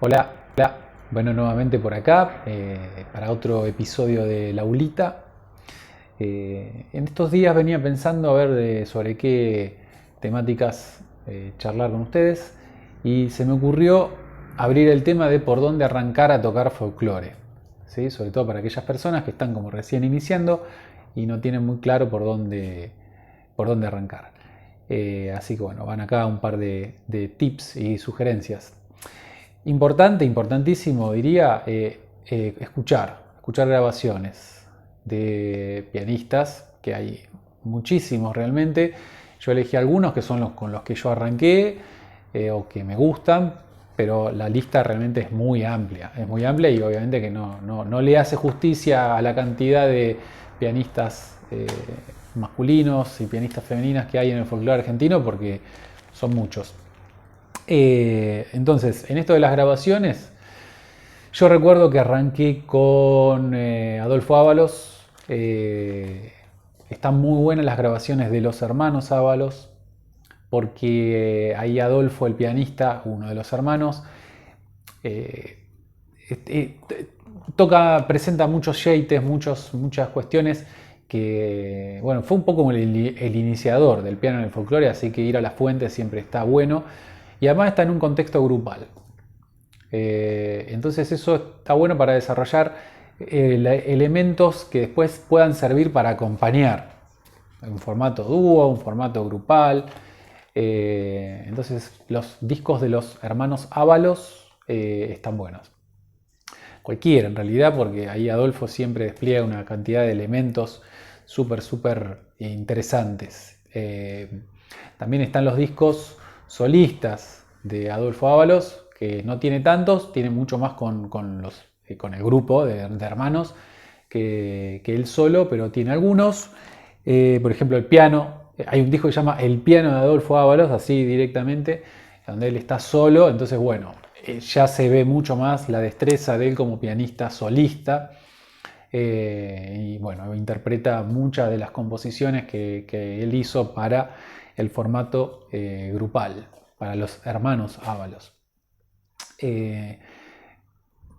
Hola, hola. Bueno, nuevamente por acá para otro episodio de La Ulita. En estos días venía pensando a ver sobre qué temáticas charlar con ustedes y se me ocurrió abrir el tema de por dónde arrancar a tocar folclore, ¿sí? Sobre todo para aquellas personas que están como recién iniciando y no tienen muy claro por dónde arrancar. Así que bueno, van acá un par de tips y sugerencias. Importante, importantísimo, diría, escuchar grabaciones de pianistas, que hay muchísimos realmente. Yo elegí algunos que son los con los que yo arranqué o que me gustan, pero la lista realmente es muy amplia y obviamente que no le hace justicia a la cantidad de pianistas masculinos y pianistas femeninas que hay en el folclore argentino porque son muchos. Entonces, en esto de las grabaciones, yo recuerdo que arranqué con Adolfo Ábalos. Están muy buenas las grabaciones de los hermanos Ábalos, porque ahí Adolfo, el pianista, uno de los hermanos, eh, eh, presenta muchos shapes, muchas cuestiones que, bueno, fue un poco como el iniciador del piano en el folclore, así que ir a las fuentes siempre está bueno. Y además está en un contexto grupal. Entonces eso está bueno para desarrollar elementos que después puedan servir para acompañar un formato dúo, un formato grupal. Entonces los discos de los hermanos Ábalos están buenos. Cualquiera en realidad, porque ahí Adolfo siempre despliega una cantidad de elementos súper interesantes. También están los discos solistas de Adolfo Ábalos, que no tiene tantos, tiene mucho más con el grupo de hermanos que él solo, pero tiene algunos. Por ejemplo, el piano. Hay un disco que se llama El piano de Adolfo Ábalos, así directamente, donde él está solo. Entonces, bueno, ya se ve mucho más la destreza de él como pianista solista. Y bueno, interpreta muchas de las composiciones que él hizo para el formato grupal, para los hermanos Ábalos. Eh,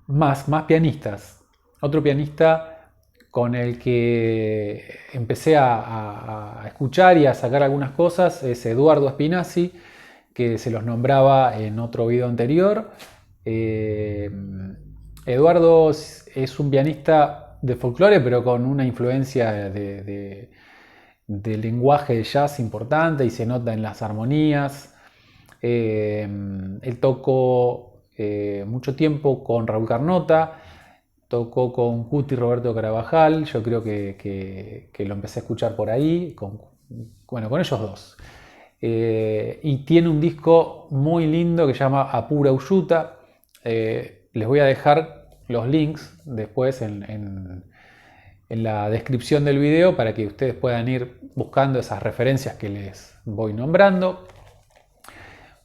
más pianistas. Otro pianista con el que empecé a escuchar y a sacar algunas cosas es Eduardo Spinazzi, que se los nombraba en otro video anterior. Eh, Eduardo es un pianista de folclore, pero con una influencia de lenguaje de jazz importante y se nota en las armonías. Él tocó mucho tiempo con Raúl Carnota, tocó con Cuti Roberto Carabajal, yo creo que lo empecé a escuchar por ahí, con ellos dos. Y tiene un disco muy lindo que se llama Apura Uyuta. Les voy a dejar los links después en la descripción del video para que ustedes puedan ir buscando esas referencias que les voy nombrando.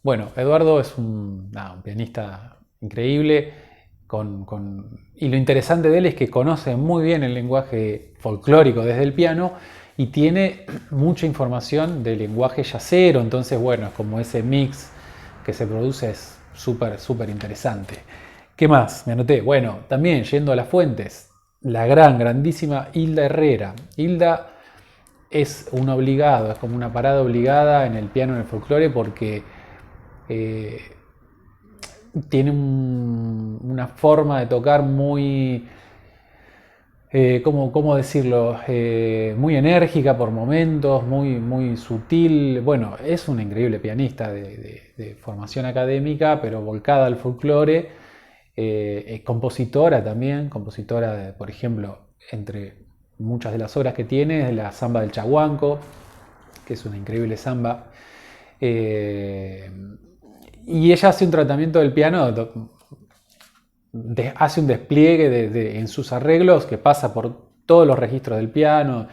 Bueno, Eduardo es un pianista increíble y lo interesante de él es que conoce muy bien el lenguaje folclórico desde el piano y tiene mucha información del lenguaje jazzero, entonces bueno, es como ese mix que se produce es súper interesante. ¿Qué más? Me anoté. Bueno, también yendo a las fuentes, la grandísima Hilda Herrera. Hilda es un obligado, es como una parada obligada en el piano en el folclore porque eh, tiene una forma de tocar muy, ¿cómo decirlo? Muy enérgica por momentos, muy sutil. Bueno, es una increíble pianista de formación académica, pero volcada al folclore. Compositora también, compositora, por ejemplo, entre muchas de las obras que tiene, es la Samba del Chaguanco, que es una increíble samba. Eh, y ella hace un tratamiento del piano, hace un despliegue en sus arreglos que pasa por todos los registros del piano,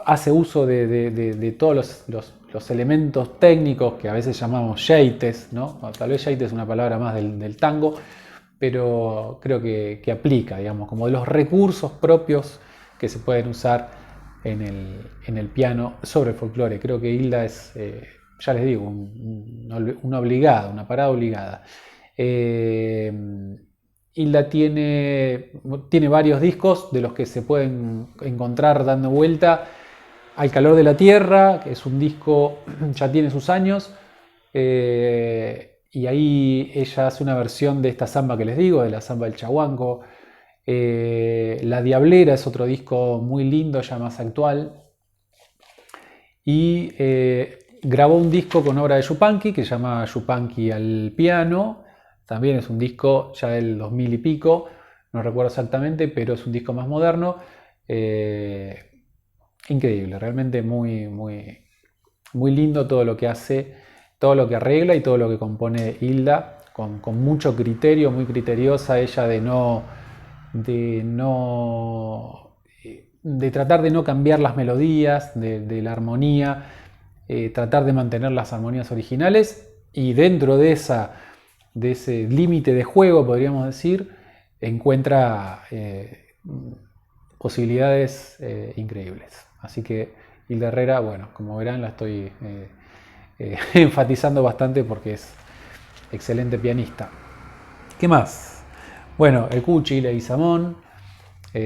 hace uso de todos los elementos técnicos que a veces llamamos jeites, ¿no? Tal vez jeite es una palabra más del tango, pero creo que aplica, digamos, como de los recursos propios que se pueden usar en el piano sobre el folclore. Creo que Hilda es, ya les digo, una obligada, una parada obligada. Hilda tiene varios discos de los que se pueden encontrar dando vuelta. Al calor de la tierra, que es un disco, ya tiene sus años, y ahí ella hace una versión de esta samba que les digo, de la samba del chaguanco. La Diablera es otro disco muy lindo, ya más actual. Y grabó un disco con obra de Yupanqui que se llama Yupanqui al piano. También es un disco ya del 2000 y pico, no recuerdo exactamente, pero es un disco más moderno. Increíble, realmente muy, muy, muy lindo todo lo que hace, todo lo que arregla y todo lo que compone Hilda, con mucho criterio, muy criteriosa ella de tratar de no cambiar las melodías, de la armonía, tratar de mantener las armonías originales y dentro de ese límite de juego, podríamos decir, encuentra posibilidades increíbles. Así que Hilda Herrera, bueno, como verán, la estoy enfatizando bastante porque es excelente pianista. ¿Qué más? Bueno, el Cuchi Leguizamón,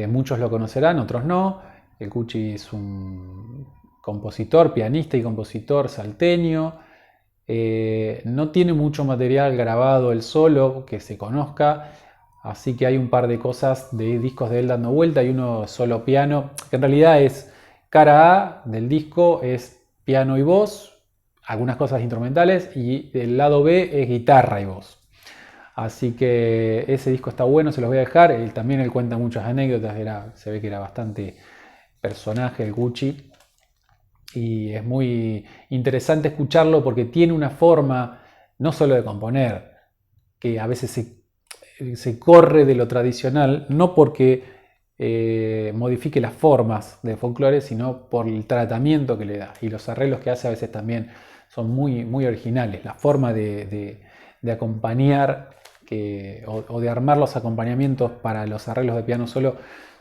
muchos lo conocerán, otros no. El Cuchi es un compositor, pianista y compositor salteño. No tiene mucho material grabado él solo que se conozca, así que hay un par de cosas de discos de él dando vuelta. Hay uno solo piano, que en realidad es cara A del disco, es piano y voz, algunas cosas instrumentales, y el lado B es guitarra y voz. Así que ese disco está bueno, se los voy a dejar. Él cuenta muchas anécdotas, se ve que era bastante personaje el Gucci. Y es muy interesante escucharlo porque tiene una forma no solo de componer, que a veces se corre de lo tradicional, no porque modifique las formas de folclore, sino por el tratamiento que le da. Y los arreglos que hace a veces también son muy, muy originales. La forma de acompañar o de armar los acompañamientos para los arreglos de piano solo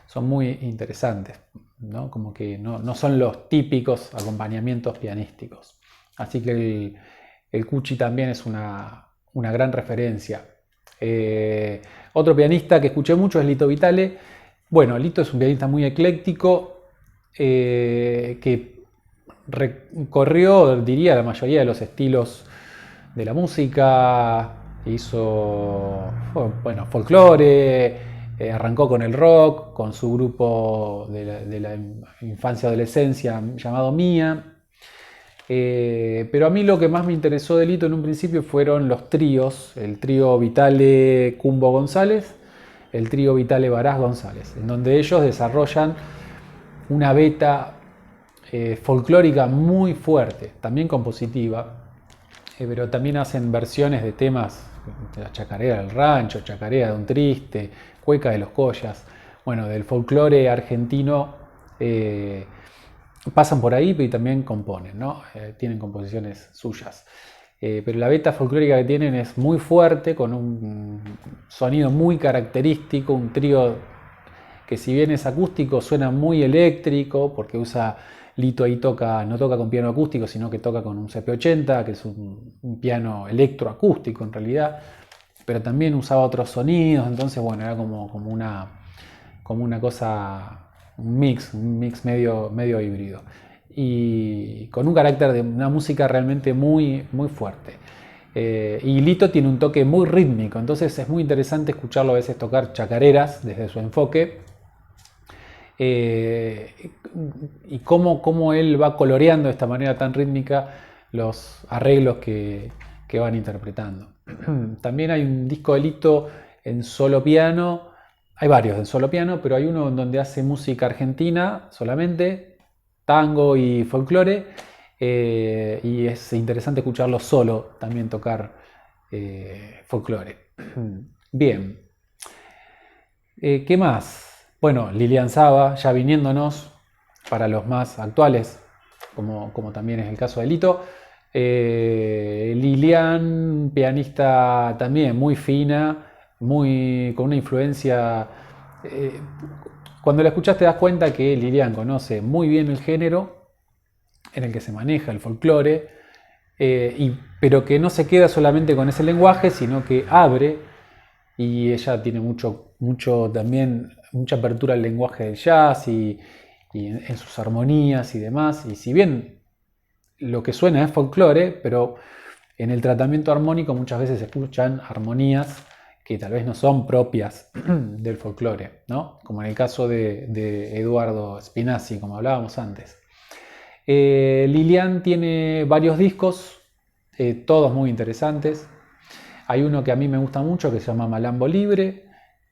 son muy interesantes, ¿no? Como que no son los típicos acompañamientos pianísticos. Así que el Cuchi también es una gran referencia. Otro pianista que escuché mucho es Lito Vitale. Bueno, Lito es un pianista muy ecléctico que recorrió, diría, la mayoría de los estilos de la música. Hizo, bueno, folclore, arrancó con el rock, con su grupo de la infancia y adolescencia llamado Mía. Pero a mí lo que más me interesó de Lito en un principio fueron los tríos, el trío Vitale Cumbo González, el trío Vitale Baraz González, en donde ellos desarrollan una beta folclórica muy fuerte, también compositiva, pero también hacen versiones de temas, la chacarera del rancho, chacarera de un triste, cueca de los collas, bueno, del folclore argentino. Pasan por ahí y también componen, ¿no? Tienen composiciones suyas. Pero la beta folclórica que tienen es muy fuerte, con un sonido muy característico, un trío que si bien es acústico suena muy eléctrico, porque Lito ahí no toca con piano acústico, sino que toca con un CP80, que es un piano electroacústico en realidad, pero también usaba otros sonidos, entonces bueno, era como una cosa, un mix medio híbrido. Y con un carácter de una música realmente muy, muy fuerte. Y Lito tiene un toque muy rítmico, entonces es muy interesante escucharlo a veces tocar chacareras desde su enfoque. Y cómo él va coloreando de esta manera tan rítmica los arreglos que van interpretando. También hay un disco de Lito en solo piano. Hay varios en solo piano, pero hay uno donde hace música argentina solamente, tango y folclore, y es interesante escucharlo solo, también tocar folclore. Bien, ¿qué más? Bueno, Lilian Saba, ya viniéndonos para los más actuales, como también es el caso de Lito. Lilian, pianista también muy fina, con una influencia. Cuando la escuchas te das cuenta que Lilian conoce muy bien el género en el que se maneja el folclore, pero que no se queda solamente con ese lenguaje, sino que abre, y ella tiene también mucha apertura al lenguaje del jazz y en sus armonías y demás, y si bien lo que suena es folclore, pero en el tratamiento armónico muchas veces se escuchan armonías que tal vez no son propias del folclore, ¿no? Como en el caso de Eduardo Spinazzi, como hablábamos antes. Lilian tiene varios discos, todos muy interesantes. Hay uno que a mí me gusta mucho que se llama Malambo Libre,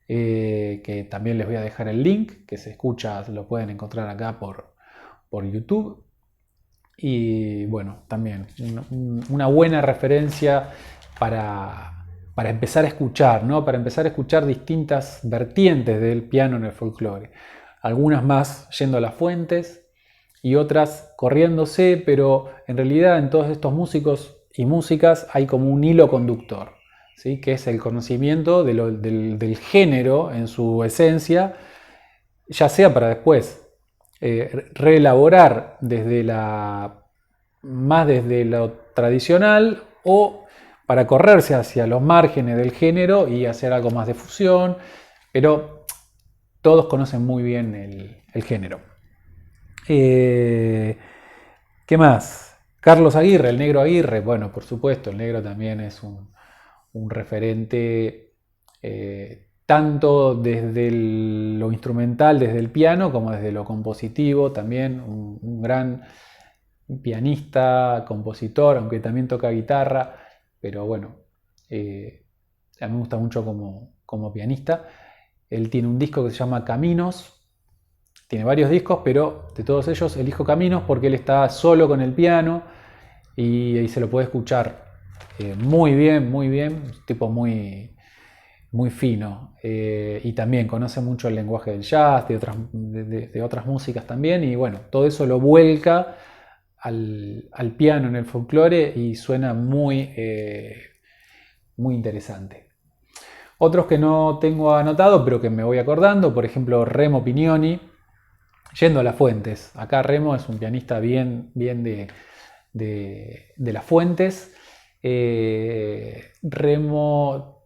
que también les voy a dejar el link, que se escucha, lo pueden encontrar acá por YouTube. Y bueno, también una buena referencia para empezar a escuchar, ¿no? Para empezar a escuchar distintas vertientes del piano en el folclore. Algunas más yendo a las fuentes y otras corriéndose, pero en realidad en todos estos músicos y músicas hay como un hilo conductor, ¿sí? Que es el conocimiento del género en su esencia, ya sea para después reelaborar más desde lo tradicional o para correrse hacia los márgenes del género y hacer algo más de fusión, pero todos conocen muy bien el género. ¿Qué más? Carlos Aguirre, el Negro Aguirre, bueno, por supuesto, el Negro también es un referente tanto desde lo instrumental, desde el piano, como desde lo compositivo, también un gran pianista, compositor, aunque también toca guitarra, pero bueno, a mí me gusta mucho como pianista. Él tiene un disco que se llama Caminos, tiene varios discos, pero de todos ellos elijo Caminos porque él está solo con el piano y ahí se lo puede escuchar muy bien, un tipo muy fino, y también conoce mucho el lenguaje del jazz, de otras músicas también, y bueno, todo eso lo vuelca al piano en el folclore y suena muy interesante. Otros que no tengo anotado, pero que me voy acordando, por ejemplo Remo Pignoni, yendo a las fuentes. Acá Remo es un pianista bien de las fuentes. Remo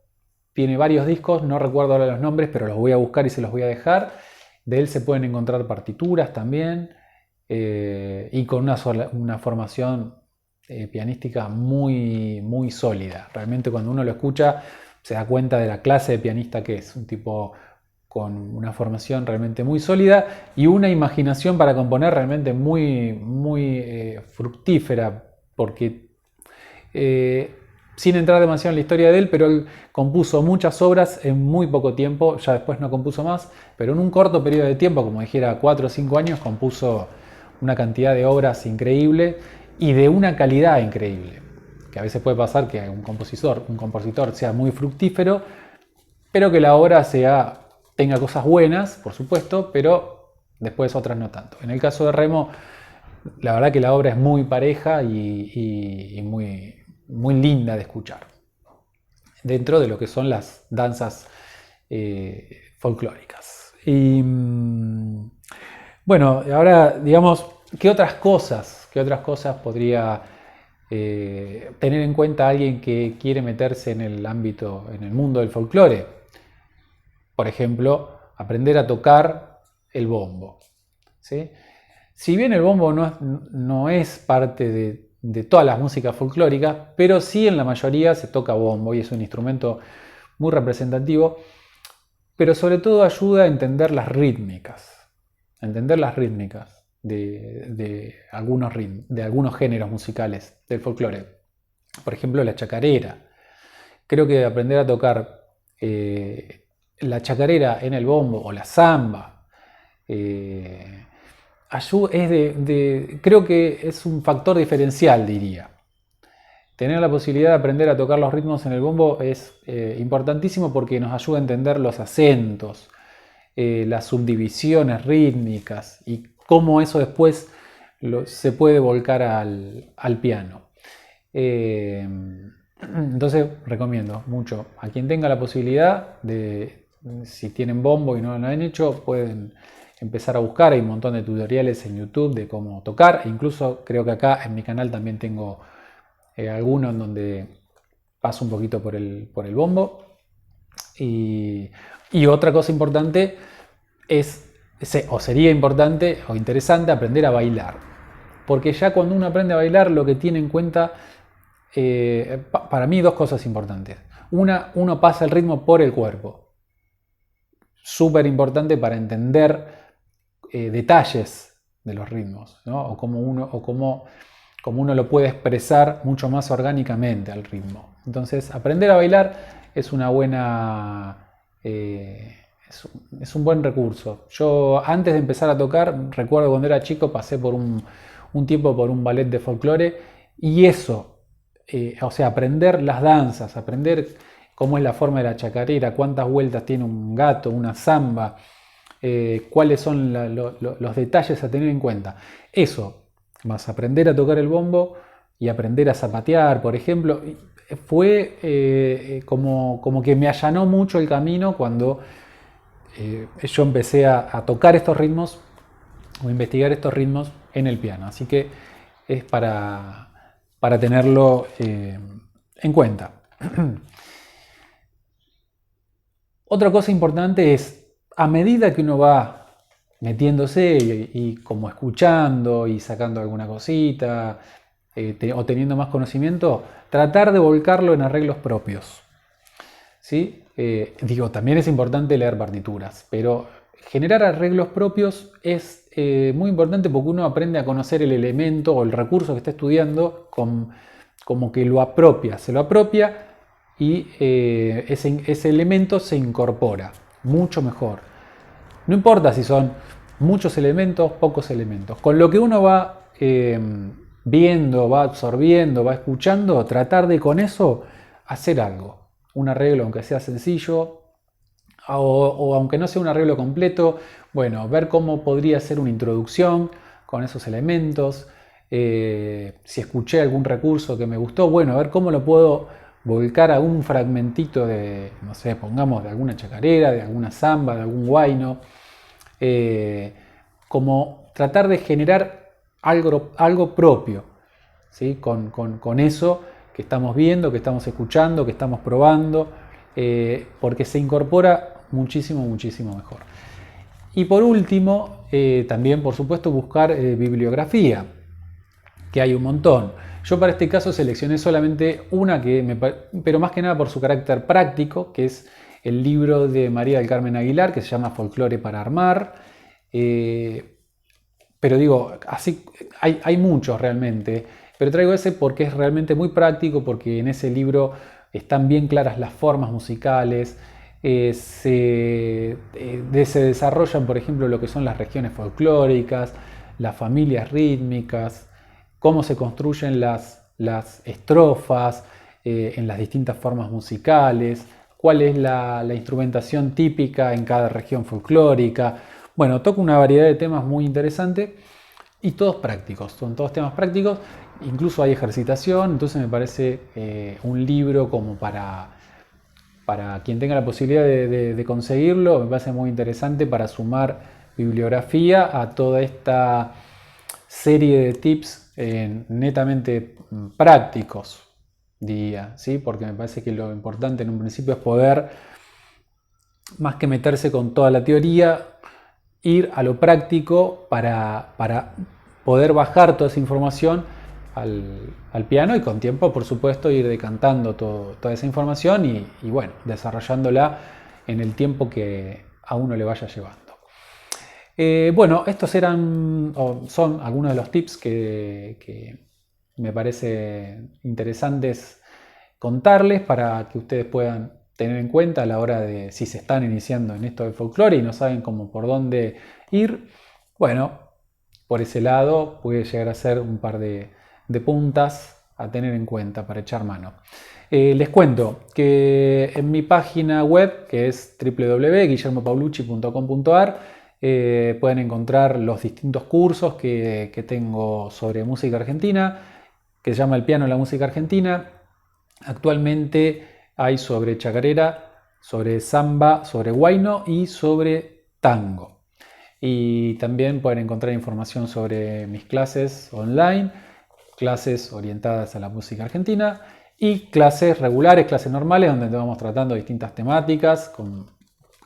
tiene varios discos, no recuerdo ahora los nombres, pero los voy a buscar y se los voy a dejar. De él se pueden encontrar partituras también, y con una formación pianística muy sólida. Realmente cuando uno lo escucha se da cuenta de la clase de pianista que es, un tipo con una formación realmente muy sólida y una imaginación para componer realmente muy fructífera, porque sin entrar demasiado en la historia de él, pero él compuso muchas obras en muy poco tiempo, ya después no compuso más, pero en un corto periodo de tiempo, como dijera 4 o 5 años, compuso una cantidad de obras increíble y de una calidad increíble, que a veces puede pasar que un compositor sea muy fructífero, pero que la obra tenga cosas buenas, por supuesto, pero después otras no tanto. En el caso de Remo, la verdad que la obra es muy pareja y muy linda de escuchar, dentro de lo que son las danzas folclóricas. Y bueno, ahora digamos, ¿qué otras cosas podría tener en cuenta alguien que quiere meterse en el ámbito, en el mundo del folclore? Por ejemplo, aprender a tocar el bombo, ¿sí? Si bien el bombo no es parte de todas las músicas folclóricas, pero sí en la mayoría se toca bombo y es un instrumento muy representativo, pero sobre todo ayuda a entender las rítmicas de algunos géneros musicales del folclore. Por ejemplo, la chacarera. Creo que aprender a tocar la chacarera en el bombo o la samba creo que es un factor diferencial, diría. Tener la posibilidad de aprender a tocar los ritmos en el bombo es importantísimo porque nos ayuda a entender los acentos, las subdivisiones rítmicas y cómo eso después se puede volcar al piano. Entonces recomiendo mucho a quien tenga la posibilidad si tienen bombo y no lo han hecho, pueden empezar a buscar. Hay un montón de tutoriales en YouTube de cómo tocar. Incluso creo que acá en mi canal también tengo alguno en donde paso un poquito por el bombo. Y otra cosa importante sería importante o interesante aprender a bailar. Porque ya cuando uno aprende a bailar, lo que tiene en cuenta, para mí, dos cosas importantes. Una, uno pasa el ritmo por el cuerpo. Súper importante para entender detalles de los ritmos, ¿no? O cómo uno lo puede expresar mucho más orgánicamente al ritmo. Entonces, aprender a bailar es una buena... es un buen recurso. Yo, antes de empezar a tocar, recuerdo cuando era chico, pasé por un tiempo por un ballet de folclore, y eso, o sea, aprender las danzas, aprender cómo es la forma de la chacarera, cuántas vueltas tiene un gato, una samba, cuáles son los detalles a tener en cuenta. Eso, más aprender a tocar el bombo y aprender a zapatear, por ejemplo, fue como que me allanó mucho el camino cuando yo empecé a tocar estos ritmos o investigar estos ritmos en el piano. Así que es para tenerlo en cuenta. Otra cosa importante es, a medida que uno va metiéndose y como escuchando y sacando alguna cosita o teniendo más conocimiento, tratar de volcarlo en arreglos propios. ¿Sí? También es importante leer partituras, pero generar arreglos propios es muy importante porque uno aprende a conocer el elemento o el recurso que está estudiando como que se lo apropia y ese elemento se incorpora mucho mejor. No importa si son muchos elementos, pocos elementos. Con lo que uno va viendo, va absorbiendo, va escuchando, tratar de con eso hacer algo. Un arreglo, aunque sea sencillo, o aunque no sea un arreglo completo, bueno, ver cómo podría ser una introducción con esos elementos. Si escuché algún recurso que me gustó, bueno, a ver cómo lo puedo volcar a un fragmentito de, no sé, pongamos de alguna chacarera, de alguna samba, de algún huayno. Como tratar de generar algo propio, ¿sí? Con eso que estamos viendo, que estamos escuchando, que estamos probando, porque se incorpora muchísimo, muchísimo mejor. Y por último, también por supuesto buscar bibliografía, que hay un montón. Yo para este caso seleccioné solamente una pero más que nada por su carácter práctico, que es el libro de María del Carmen Aguilar, que se llama Folclore para armar. Pero digo, así hay muchos realmente, pero traigo ese porque es realmente muy práctico, porque en ese libro están bien claras las formas musicales, se desarrollan, por ejemplo, lo que son las regiones folclóricas, las familias rítmicas, cómo se construyen las estrofas en las distintas formas musicales, cuál es la instrumentación típica en cada región folclórica. Bueno, toca una variedad de temas muy interesante y todos prácticos, son todos temas prácticos, incluso hay ejercitación, entonces me parece un libro como para quien tenga la posibilidad de conseguirlo, me parece muy interesante para sumar bibliografía a toda esta serie de tips netamente prácticos, diría, ¿sí? Porque me parece que lo importante en un principio es poder, más que meterse con toda la teoría, ir a lo práctico para poder bajar toda esa información al piano y con tiempo, por supuesto, ir decantando toda esa información y bueno, desarrollándola en el tiempo que a uno le vaya llevando. Bueno, estos son algunos de los tips que me parece interesantes contarles para que ustedes puedan tener en cuenta a la hora de si se están iniciando en esto del folclore y no saben cómo por dónde ir. Bueno, por ese lado puede llegar a ser un par de puntas a tener en cuenta para echar mano. Les cuento que en mi página web, que es www.guillermopaulucci.com.ar, pueden encontrar los distintos cursos que tengo sobre música argentina, que se llama El piano en la música argentina. Actualmente hay sobre chacarera, sobre samba, sobre huayno y sobre tango. Y también pueden encontrar información sobre mis clases online clases orientadas a la música argentina y clases regulares, clases normales, donde vamos tratando distintas temáticas con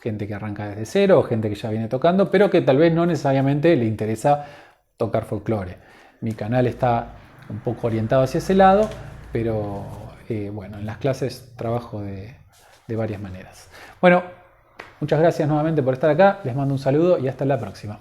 gente que arranca desde cero o gente que ya viene tocando, pero que tal vez no necesariamente le interesa tocar folclore. Mi canal está un poco orientado hacia ese lado, pero bueno, en las clases trabajo de varias maneras. Bueno, muchas gracias nuevamente por estar acá, les mando un saludo y hasta la próxima.